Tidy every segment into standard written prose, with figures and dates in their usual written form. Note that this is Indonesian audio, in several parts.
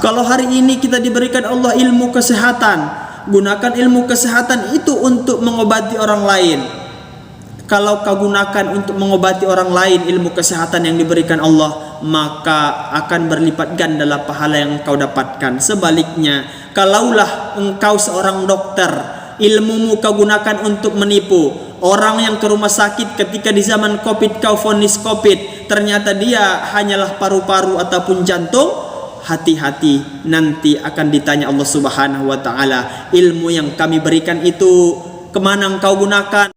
Kalau hari ini kita diberikan Allah ilmu kesehatan, gunakan ilmu kesehatan itu untuk mengobati orang lain. Kalau kau gunakan untuk mengobati orang lain ilmu kesehatan yang diberikan Allah, maka akan berlipat gandalah pahala yang kau dapatkan. Sebaliknya, kalaulah engkau seorang dokter, ilmumu kau gunakan untuk menipu orang yang ke rumah sakit ketika di zaman Covid kau vonis Covid, ternyata dia hanyalah paru-paru ataupun jantung, hati-hati, nanti akan ditanya Allah Subhanahu wa taala, ilmu yang kami berikan itu kemana engkau gunakan?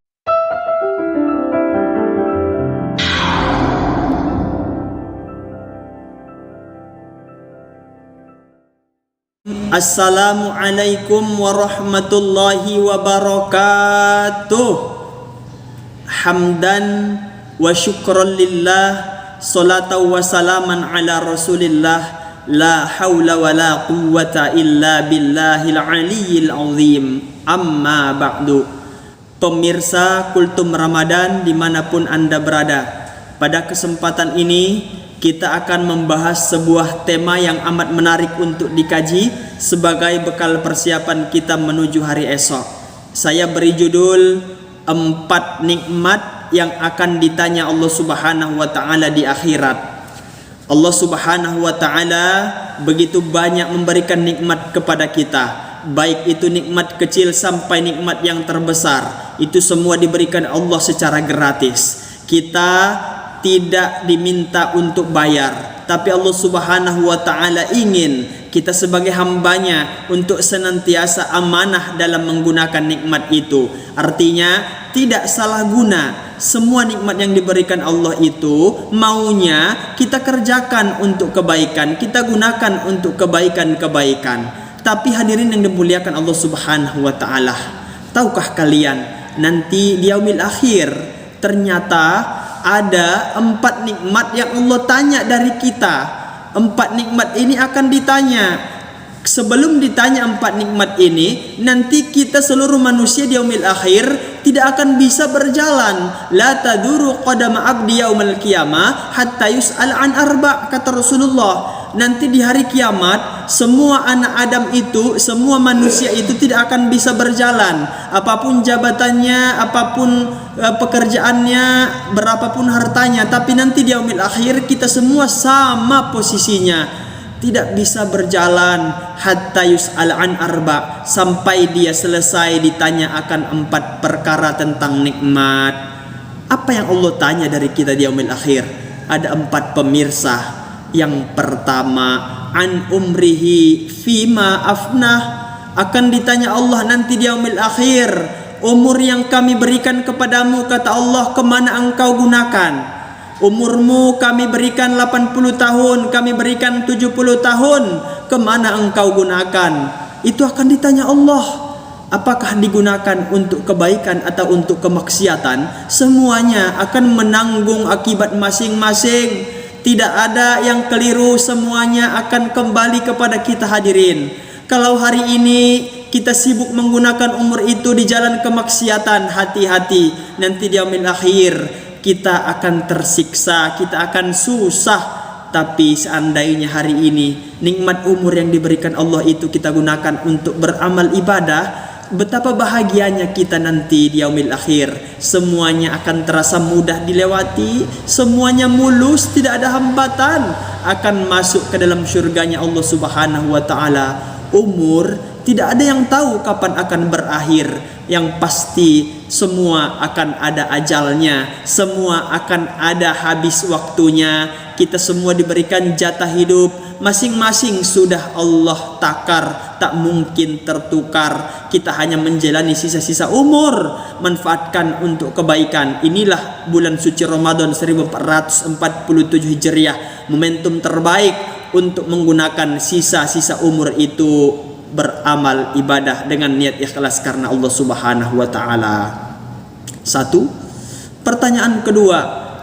Assalamualaikum warahmatullahi wabarakatuh. Hamdan wa syukran lillah, salatan wa salaman ala rasulillah. La haula wa la quwwata illa billahil aliyyil azim. Amma ba'du. Pemirsa Kultum Ramadan dimanapun Anda berada, pada kesempatan ini kita akan membahas sebuah tema yang amat menarik untuk dikaji sebagai bekal persiapan kita menuju hari esok. Saya beri judul 4 nikmat yang akan ditanya Allah Subhanahu wa taala di akhirat. Allah Subhanahu wa taala begitu banyak memberikan nikmat kepada kita, baik itu nikmat kecil sampai nikmat yang terbesar. Itu semua diberikan Allah secara gratis. Kita tidak diminta untuk bayar, tapi Allah Subhanahu wa taala ingin kita sebagai hambanya untuk senantiasa amanah dalam menggunakan nikmat itu. Artinya tidak salah guna. Semua nikmat yang diberikan Allah itu maunya kita kerjakan untuk kebaikan, kita gunakan untuk kebaikan-kebaikan. Tapi hadirin yang dimuliakan Allah Subhanahu wa taala, tahukah kalian nanti di yaumil akhir ternyata ada 4 nikmat yang Allah tanya dari kita. 4 nikmat ini akan ditanya. Sebelum ditanya 4 nikmat ini, nanti kita seluruh manusia di yaumil akhir tidak akan bisa berjalan. La taduru qadama abdi yaumal qiyamah hatta yus'al an arba', kata Rasulullah. Nanti di hari kiamat semua anak Adam itu, semua manusia itu tidak akan bisa berjalan. Apapun jabatannya, apapun pekerjaannya, berapapun hartanya, tapi nanti di yaumil akhir kita semua sama posisinya. Tidak bisa berjalan hatta yus'al an arba', sampai dia selesai ditanya akan 4 perkara tentang nikmat. Apa yang Allah tanya dari kita di yaumil akhir? Ada 4 pemirsa. Yang pertama, an umrihi fima afnah. Akan ditanya Allah nanti di yaumil akhir, umur yang kami berikan kepadamu, kata Allah, kemana engkau gunakan? Umurmu kami berikan 80 tahun, kami berikan 70 tahun, kemana engkau gunakan? Itu akan ditanya Allah. Apakah digunakan untuk kebaikan atau untuk kemaksiatan? Semuanya akan menanggung akibat masing-masing. Tidak ada yang keliru, semuanya akan kembali kepada kita hadirin. Kalau hari ini kita sibuk menggunakan umur itu di jalan kemaksiatan, hati-hati. Nanti di yaumil akhir kita akan tersiksa, kita akan susah. Tapi seandainya hari ini nikmat umur yang diberikan Allah itu kita gunakan untuk beramal ibadah, betapa bahagianya kita nanti di yaumil akhir. Semuanya akan terasa mudah dilewati, semuanya mulus, tidak ada hambatan, akan masuk ke dalam syurganya Allah Subhanahu wa taala. Umur tidak ada yang tahu kapan akan berakhir. Yang pasti semua akan ada ajalnya, semua akan ada habis waktunya. Kita semua diberikan jatah hidup, masing-masing sudah Allah takar, tak mungkin tertukar. Kita hanya menjalani sisa-sisa umur, manfaatkan untuk kebaikan. Inilah bulan suci Ramadan 1447 Hijriah, momentum terbaik untuk menggunakan sisa-sisa umur itu beramal ibadah dengan niat ikhlas karena Allah Subhanahu wa taala. 1. Pertanyaan kedua,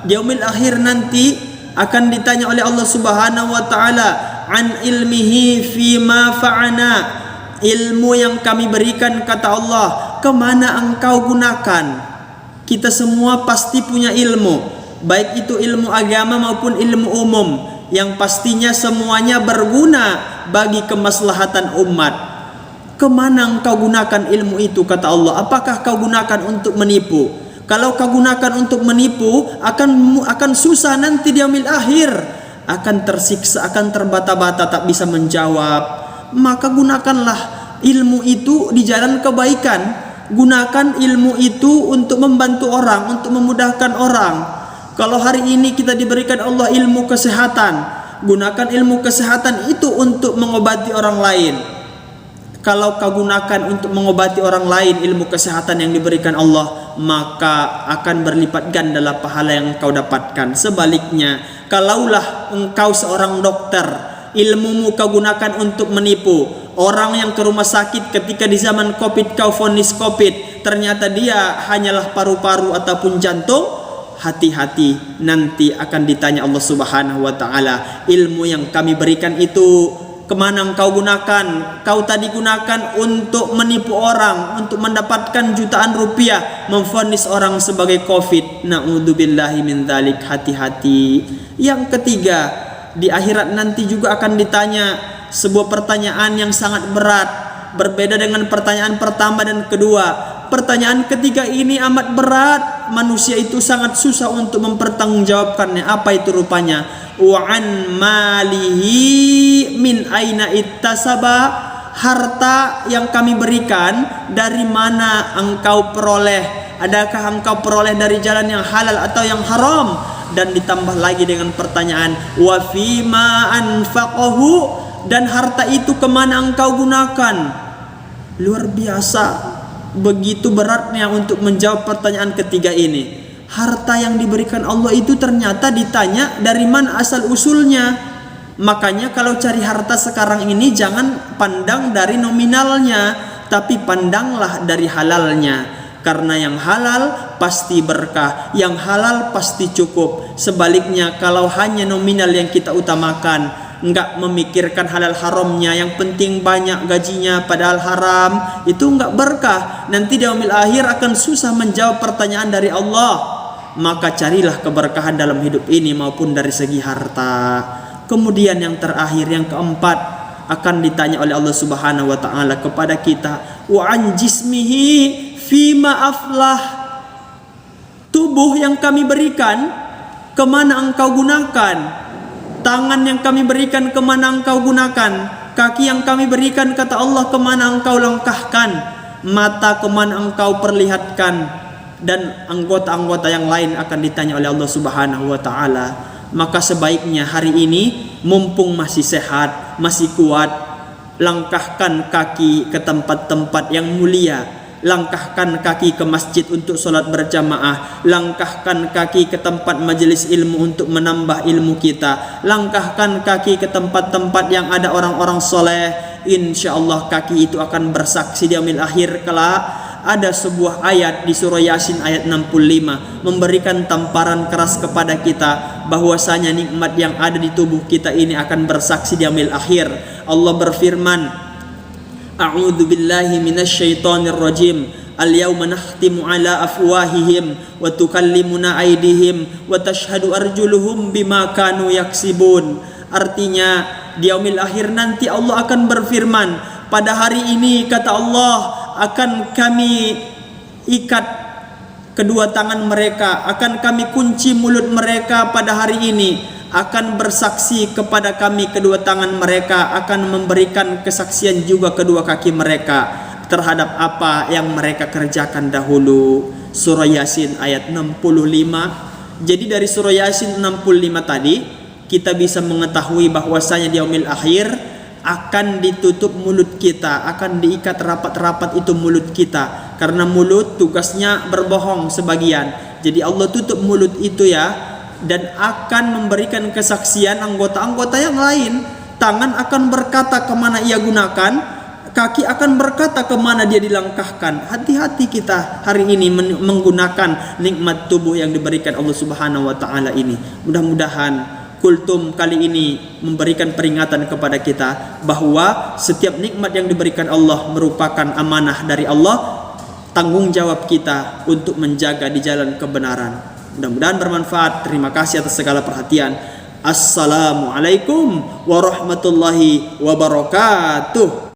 di yaumil akhir nanti akan ditanya oleh Allah Subhanahu wa taala an ilmihi fima fa'ana. Ilmu yang kami berikan, kata Allah, kemana engkau gunakan? Kita semua pasti punya ilmu, baik itu ilmu agama maupun ilmu umum. yang pastinya semuanya berguna bagi kemaslahatan umat. Kemana engkau gunakan ilmu itu, kata Allah? Apakah kau gunakan untuk menipu? Kalau kau gunakan untuk menipu, akan susah nanti di yaumil akhir, akan tersiksa, akan terbata-bata, tak bisa menjawab. Maka gunakanlah ilmu itu di jalan kebaikan. Gunakan ilmu itu untuk membantu orang, untuk memudahkan orang. Kalau hari ini kita diberikan Allah ilmu kesehatan, gunakan ilmu kesehatan itu untuk mengobati orang lain. Kalau kau gunakan untuk mengobati orang lain ilmu kesehatan yang diberikan Allah, maka akan berlipat gandalah pahala yang kau dapatkan. Sebaliknya, kalaulah engkau seorang dokter, ilmumu kau gunakan untuk menipu orang yang ke rumah sakit ketika di zaman Covid, kau vonis Covid, ternyata dia hanyalah paru-paru ataupun jantung, hati-hati, nanti akan ditanya Allah Subhanahu wa taala, ilmu yang kami berikan itu kemana engkau gunakan? Kau tadi gunakan untuk menipu orang, untuk mendapatkan jutaan rupiah, memvonis orang sebagai Covid. Na'udzubillahi min dzalik. Hati-hati. Yang ketiga, di akhirat nanti juga akan ditanya sebuah pertanyaan yang sangat berat, berbeda dengan pertanyaan pertama dan kedua. Pertanyaan ketiga ini amat berat, manusia itu sangat susah untuk mempertanggungjawabkannya. Apa itu rupanya? Wa an malihi min aina ittasaba, harta yang kami berikan dari mana engkau peroleh? Adakah engkau peroleh dari jalan yang halal atau yang haram? Dan ditambah lagi dengan pertanyaan wa fima anfaqahu, dan harta itu kemana engkau gunakan? Luar biasa, begitu beratnya untuk menjawab pertanyaan ketiga ini. Harta yang diberikan Allah itu ternyata ditanya dari mana asal usulnya. Makanya kalau cari harta sekarang ini jangan pandang dari nominalnya, tapi pandanglah dari halalnya. Karena yang halal pasti berkah, yang halal pasti cukup. Sebaliknya kalau hanya nominal yang kita utamakan, enggak memikirkan halal haramnya, yang penting banyak gajinya padahal haram, itu enggak berkah. Nanti di yaumil akhir akan susah menjawab pertanyaan dari Allah. Maka carilah keberkahan dalam hidup ini maupun dari segi harta. Kemudian yang terakhir, yang keempat, akan ditanya oleh Allah Subhanahu wa taala kepada kita, wa an jismihi fima aflah. Tubuh yang kami berikan kemana engkau gunakan? Tangan yang kami berikan kemana engkau gunakan? Kaki yang kami berikan, kata Allah, kemana engkau langkahkan? Mata kemana engkau perlihatkan? Dan anggota-anggota yang lain akan ditanya oleh Allah Subhanahu wa taala. Maka sebaiknya hari ini mumpung masih sehat, masih kuat, langkahkan kaki ke tempat-tempat yang mulia. Langkahkan kaki ke masjid untuk sholat berjamaah. Langkahkan kaki ke tempat majelis ilmu untuk menambah ilmu kita. Langkahkan kaki ke tempat-tempat yang ada orang-orang soleh. Insya Allah kaki itu akan bersaksi di yaumil akhir kelak. Ada sebuah ayat di surah Yasin ayat 65 memberikan tamparan keras kepada kita bahwasanya nikmat yang ada di tubuh kita ini akan bersaksi di yaumil akhir. Allah berfirman, A'udzu billahi minasyaitonir rajim. Al-yawma nakhtimu ala afwahihim wa tukallimuna aydihim wa tashhadu arjuluhum bima kanu yaksibun. Artinya di yaumil akhir nanti Allah akan berfirman, pada hari ini, kata Allah, akan kami ikat kedua tangan mereka, akan kami kunci mulut mereka pada hari ini, akan bersaksi kepada kami kedua tangan mereka, akan memberikan kesaksian juga kedua kaki mereka terhadap apa yang mereka kerjakan dahulu. Surah Yasin ayat 65. Jadi dari surah Yasin 65 tadi kita bisa mengetahui bahwasanya di yaumil akhir akan ditutup mulut kita, akan diikat rapat-rapat itu mulut kita, karena mulut tugasnya berbohong sebagian. Jadi Allah tutup mulut itu ya, dan akan memberikan kesaksian anggota-anggota yang lain. Tangan akan berkata kemana ia gunakan, kaki akan berkata kemana dia dilangkahkan. Hati-hati kita hari ini menggunakan nikmat tubuh yang diberikan Allah Subhanahu wa taala ini. Mudah-mudahan kultum kali ini memberikan peringatan kepada kita bahwa setiap nikmat yang diberikan Allah merupakan amanah dari Allah, tanggung jawab kita untuk menjaga di jalan kebenaran. Mudah-mudahan bermanfaat. Terima kasih atas segala perhatian. Assalamualaikum warahmatullahi wabarakatuh.